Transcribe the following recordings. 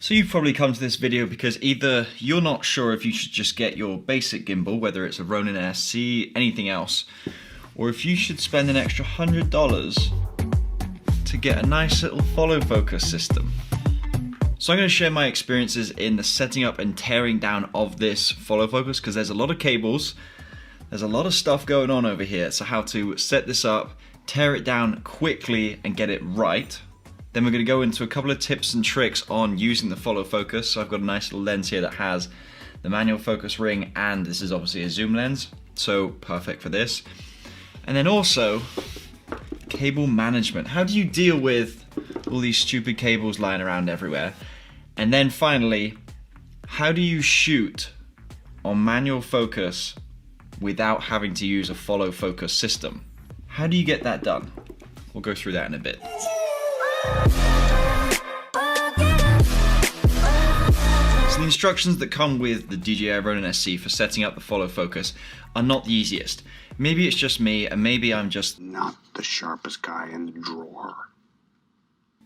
So you've probably come to this video because either you're not sure if you should just get your basic gimbal, whether it's a Ronin SC, anything else, or if you should spend an extra $100 to get a nice little follow focus system. So I'm going to share my experiences in the setting up and tearing down of this follow focus, because there's a lot of cables, there's a lot of stuff going on over here. So how to set this up, tear it down quickly and get it right. Then we're going to go into a couple of tips and tricks on using the follow focus. So I've got a nice little lens here that has the manual focus ring, and this is obviously a zoom lens, so perfect for this. And then also cable management. How do you deal with all these stupid cables lying around everywhere? And then finally, how do you shoot on manual focus without having to use a follow focus system? How do you get that done? We'll go through that in a bit. So the instructions that come with the DJI Ronin SC for setting up the follow focus are not the easiest. Maybe it's just me, and maybe I'm just not the sharpest guy in the drawer.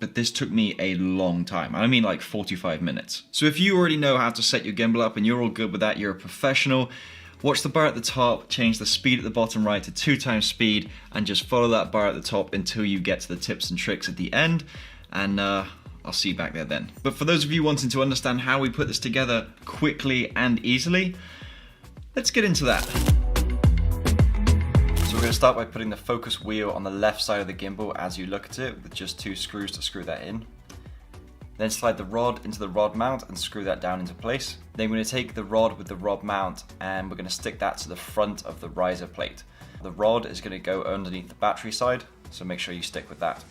But this took me a long time. I mean like 45 minutes. So if you already know how to set your gimbal up and you're all good with that, you're a professional, watch the bar at the top, change the speed at the bottom right to 2x speed, and just follow that bar at the top until you get to the tips and tricks at the end, and I'll see you back there then. But for those of you wanting to understand how we put this together quickly and easily, let's get into that. So we're going to start by putting the focus wheel on the left side of the gimbal as you look at it, with just 2 screws to screw that in. Then slide the rod into the rod mount and screw that down into place. Then we're going to take the rod with the rod mount and we're going to stick that to the front of the riser plate. The rod is going to go underneath the battery side, so make sure you stick with that.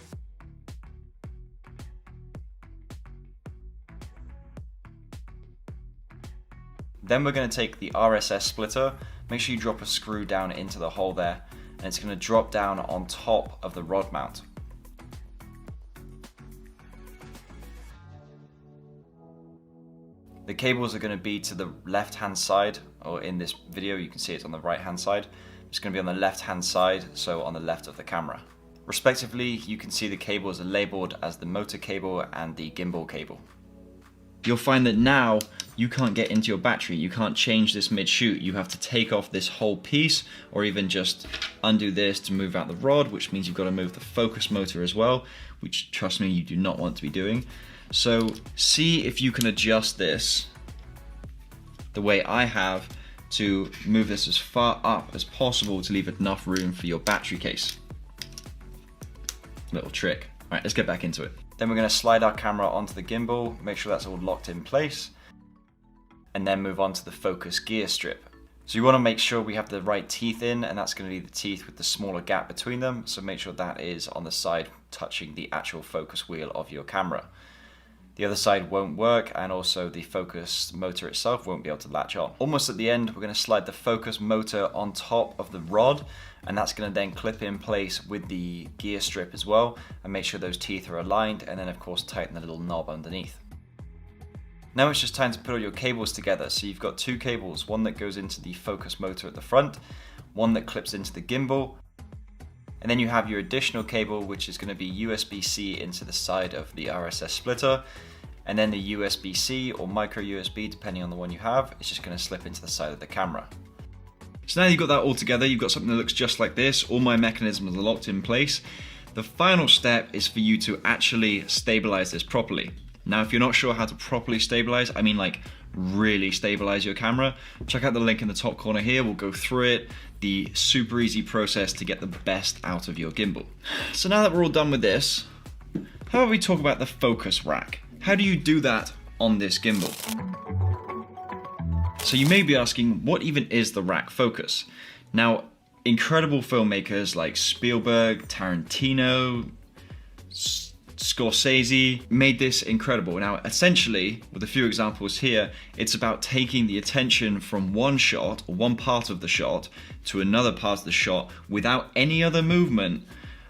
Then we're going to take the RSS splitter, make sure you drop a screw down into the hole there, and it's going to drop down on top of the rod mount. The cables are going to be to the left hand side, or in this video you can see it's on the right hand side. It's going to be on the left hand side, so on the left of the camera. Respectively, you can see the cables are labeled as the motor cable and the gimbal cable. You'll find that now you can't get into your battery, you can't change this mid-shoot, you have to take off this whole piece, or even just undo this to move out the rod, which means you've got to move the focus motor as well, which, trust me, you do not want to be doing. So see if you can adjust this the way I have to move this as far up as possible to leave enough room for your battery case. Little trick. All right, let's get back into it. Then we're going to slide our camera onto the gimbal, make sure that's all locked in place, and then move on to the focus gear strip. So you want to make sure we have the right teeth in, and that's going to be the teeth with the smaller gap between them, so make sure that is on the side touching the actual focus wheel of your camera. The other side won't work, and also the focus motor itself won't be able to latch on. Almost at the end, we're going to slide the focus motor on top of the rod, and that's going to then clip in place with the gear strip as well, and make sure those teeth are aligned, and then of course tighten the little knob underneath. Now it's just time to put all your cables together. So you've got 2 cables, one that goes into the focus motor at the front, one that clips into the gimbal, and then you have your additional cable, which is going to be USB-C into the side of the RSS splitter, and then the USB-C or micro USB, depending on the one you have, it's just going to slip into the side of the camera. So now you've got that all together, you've got something that looks just like this. All my mechanisms are locked in place. The final step is for you to actually stabilize this properly. Now, if you're not sure how to properly stabilize, I mean like really stabilize your camera, check out the link in the top corner here. We'll go through it, the super easy process to get the best out of your gimbal. So now that we're all done with this, how about we talk about the focus rack? How do you do that on this gimbal? So you may be asking, what even is the rack focus? Now, incredible filmmakers like Spielberg, Tarantino, Scorsese made this incredible. Now, essentially, with a few examples here, it's about taking the attention from one shot, or one part of the shot, to another part of the shot without any other movement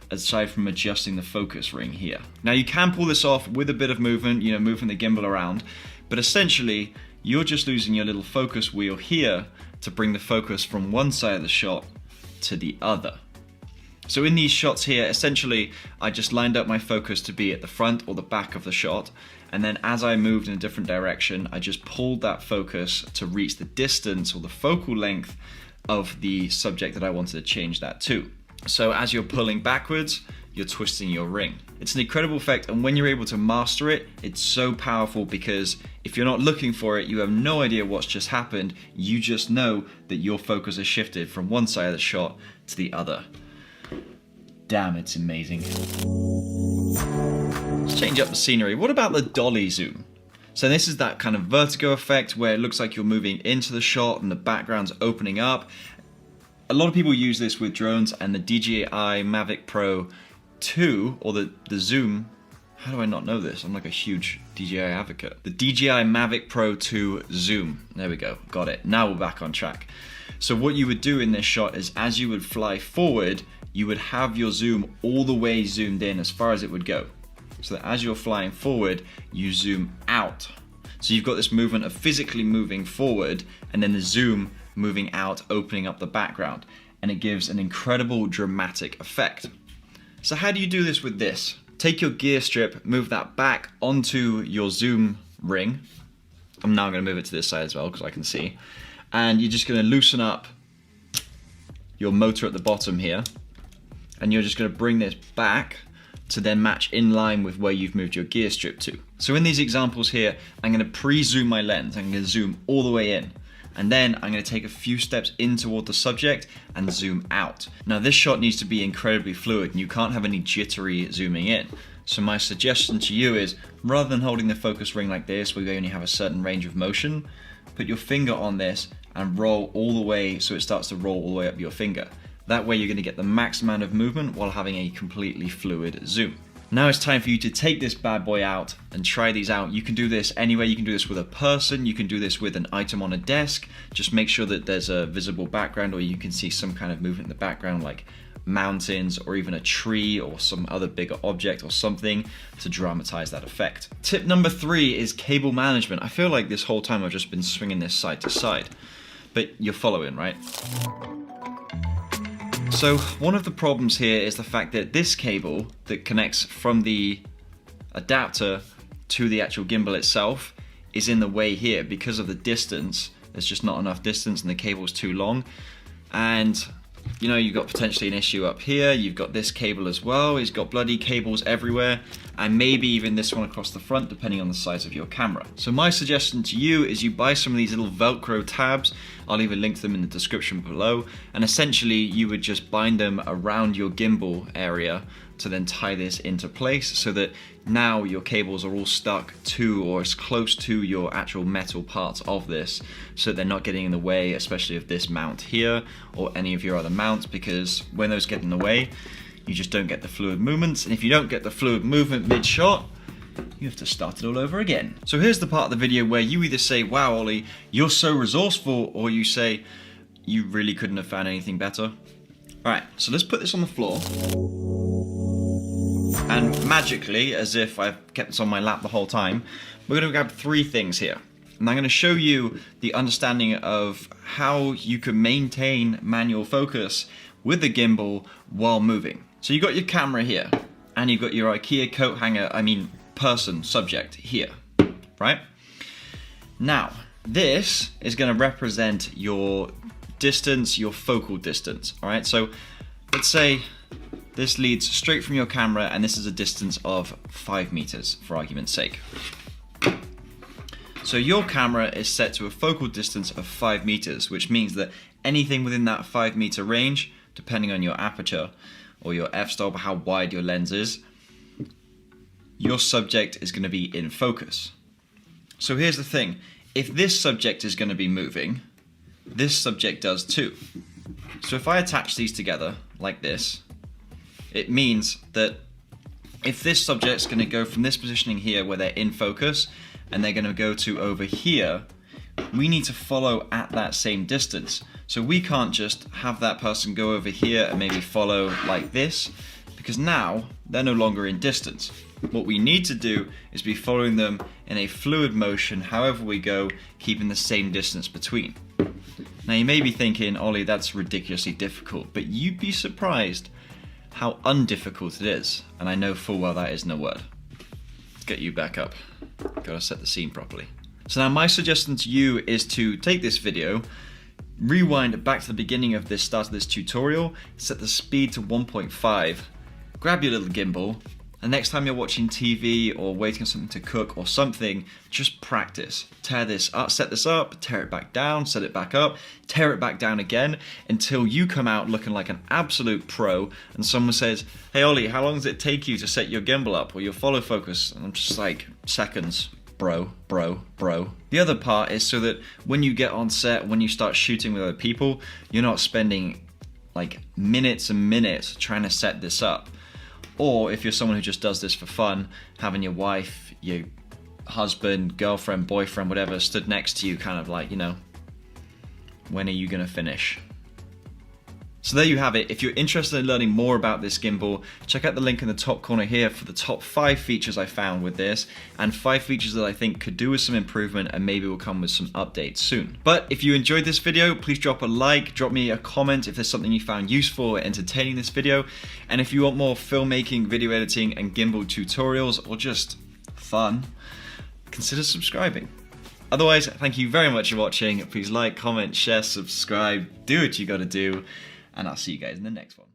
aside from adjusting the focus ring here. Now, you can pull this off with a bit of movement, moving the gimbal around, but essentially, you're just using your little focus wheel here to bring the focus from one side of the shot to the other. So in these shots here, essentially, I just lined up my focus to be at the front or the back of the shot. And then as I moved in a different direction, I just pulled that focus to reach the distance or the focal length of the subject that I wanted to change that to. So as you're pulling backwards, you're twisting your ring. It's an incredible effect, and when you're able to master it, it's so powerful because if you're not looking for it, you have no idea what's just happened. You just know that your focus has shifted from one side of the shot to the other. Damn, it's amazing. Let's change up the scenery. What about the Dolly Zoom? So this is that kind of vertigo effect where it looks like you're moving into the shot and the background's opening up. A lot of people use this with drones, and the DJI Mavic Pro 2, or the Zoom, how do I not know this? I'm like a huge DJI advocate. The DJI Mavic Pro 2 Zoom. There we go, got it. Now we're back on track. So what you would do in this shot is as you would fly forward, you would have your zoom all the way zoomed in as far as it would go. So that as you're flying forward, you zoom out. So you've got this movement of physically moving forward and then the zoom moving out, opening up the background. And it gives an incredible dramatic effect. So how do you do this with this? Take your gear strip, move that back onto your zoom ring. I'm now going to move it to this side as well because I can see. And you're just going to loosen up your motor at the bottom here. And you're just going to bring this back to then match in line with where you've moved your gear strip to. So in these examples here, I'm going to pre-zoom my lens. I'm going to zoom all the way in. And then I'm going to take a few steps in toward the subject and zoom out. Now this shot needs to be incredibly fluid and you can't have any jittery zooming in. So my suggestion to you is, rather than holding the focus ring like this where you only have a certain range of motion, put your finger on this and roll all the way so it starts to roll all the way up your finger. That way you're going to get the max amount of movement while having a completely fluid zoom. Now it's time for you to take this bad boy out and try these out. You can do this anywhere. You can do this with a person. You can do this with an item on a desk. Just make sure that there's a visible background or you can see some kind of movement in the background like mountains or even a tree or some other bigger object or something to dramatize that effect. Tip number 3 is cable management. I feel like this whole time I've just been swinging this side to side, but you're following, right? So one of the problems here is the fact that this cable that connects from the adapter to the actual gimbal itself is in the way here because of the distance. There's just not enough distance and the cable's too long. And you know, you've got potentially an issue up here. You've got this cable as well. It's got bloody cables everywhere. And maybe even this one across the front, depending on the size of your camera. So my suggestion to you is you buy some of these little Velcro tabs. I'll leave a link to them in the description below. And essentially you would just bind them around your gimbal area to then tie this into place so that now your cables are all stuck to or as close to your actual metal parts of this so that they're not getting in the way, especially of this mount here or any of your other mounts, because when those get in the way, you just don't get the fluid movements. And if you don't get the fluid movement mid-shot, you have to start it all over again. So here's the part of the video where you either say, wow, Ollie, you're so resourceful, or you say, you really couldn't have found anything better. All right, so let's put this on the floor. And magically, as if I've kept this on my lap the whole time, we're going to grab 3 things here. And I'm going to show you the understanding of how you can maintain manual focus with the gimbal while moving. So you've got your camera here, and you've got your IKEA coat hanger, person, subject here, right? Now, this is going to represent your distance, your focal distance, all right? So let's say this leads straight from your camera and this is a distance of 5 meters for argument's sake. So your camera is set to a focal distance of 5 meters, which means that anything within that 5 meter range, depending on your aperture or your f-stop, how wide your lens is, your subject is going to be in focus. So here's the thing, if this subject is going to be moving, this subject does too. So if I attach these together like this, it means that if this subject's going to go from this positioning here where they're in focus and they're going to go to over here, we need to follow at that same distance. So we can't just have that person go over here and maybe follow like this, because now they're no longer in distance. What we need to do is be following them in a fluid motion however we go, keeping the same distance between. Now you may be thinking, Ollie, that's ridiculously difficult, but you'd be surprised how undifficult it is, and I know full well that is no word. Let's get you back up. Gotta set the scene properly. So now my suggestion to you is to take this video, rewind it back to the beginning of this start of this tutorial, set the speed to 1.5, grab your little gimbal, and next time you're watching TV or waiting on something to cook or something, just practice. Tear this up, set this up, tear it back down, set it back up, tear it back down again until you come out looking like an absolute pro and someone says, hey Ollie, how long does it take you to set your gimbal up or your follow focus? And I'm just like, seconds. Bro. The other part is so that when you get on set, when you start shooting with other people, you're not spending like minutes and minutes trying to set this up. Or if you're someone who just does this for fun, having your wife, your husband, girlfriend, boyfriend, whatever, stood next to you kind of like, you know, when are you gonna finish? So there you have it. If you're interested in learning more about this gimbal, check out the link in the top corner here for the top 5 features I found with this, and 5 features that I think could do with some improvement and maybe will come with some updates soon. But if you enjoyed this video, please drop a like, drop me a comment if there's something you found useful or entertaining this video, and if you want more filmmaking, video editing, and gimbal tutorials, or just fun, consider subscribing. Otherwise, thank you very much for watching. Please like, comment, share, subscribe, do what you gotta do, and I'll see you guys in the next one.